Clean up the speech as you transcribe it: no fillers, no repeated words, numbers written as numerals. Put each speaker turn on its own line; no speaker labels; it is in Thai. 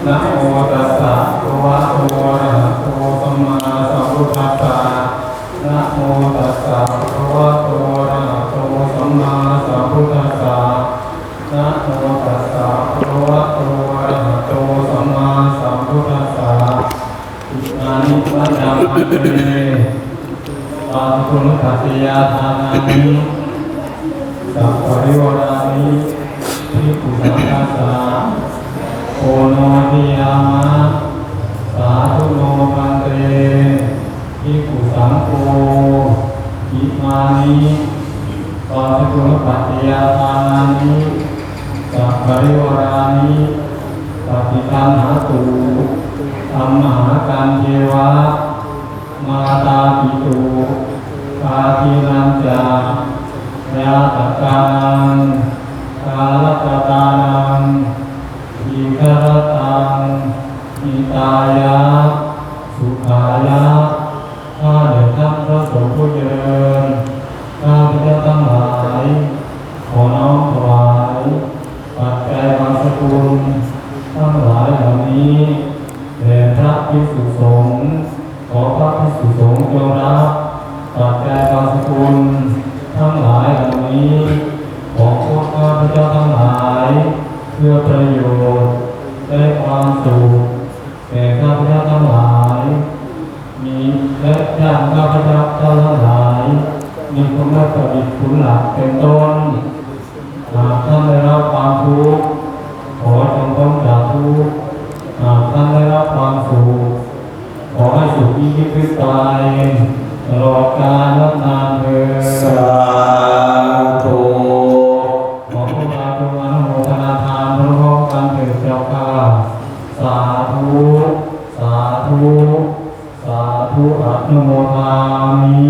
นะโมตัสสะภะคะวะโตอะระหะโตสัมมาสัมพุทธัสสะนะโมตัสสะภะคะวะโตอะระหะโตสัมมาสัมพุทธัสสะนะโมตัสสะภะคะวะโตอะระหะโตสัมมาสัมพุทธัสสะอิมานิปัญญาเตปาตุลกัสสยาทานานิสัพพะริวรานิภิกขุสังฆัสสะโอโนทิยามะสาธุโนปันเตภิกขุสังโฆอิมานิปาตุลกัสสยาทานานิสัพพะริวรานิปฏิคันหาตุธัมมหากันเทวะมาตาปิตุกาทินันจายาตกานังกาลตตานังอิคารตังอิตายะสุขายะข้าเดชท่านพระสงฆ์ผู้เจริญข้าพเจ้าทั้งหลายขอน้อมถวายปัจจัยบางสกุลทั้งหลายเหล่านี้แด่พระภิกษุสงฆ์ขอพระภิกษุสงฆ์จงรับปัจจัยบางสกุลทั้งหลายเหล่านี้ขอพวกข้าพเจ้าทั้งหลายเพื่อประโยชน์และความสุขแก่ข้าพเจ้าทั้งหลายมีและญาติข้าพเจ้าทั้งหลายมีคุณและประดิษฐ์คุณหลักเป็นต้นหากท่านได้รับความทุกข์ขอจงพ้นจากทุกข์หากท่านได้รับความสุขขอให้สุขยิ่งขึ้นไปตลอดกาลนานเถิดสาธุขอพวกเราจงอนุโมทนาทานพร้อมกันเถิดเจ้าข้าสาธุสาธุสาธุอนุโมทามิ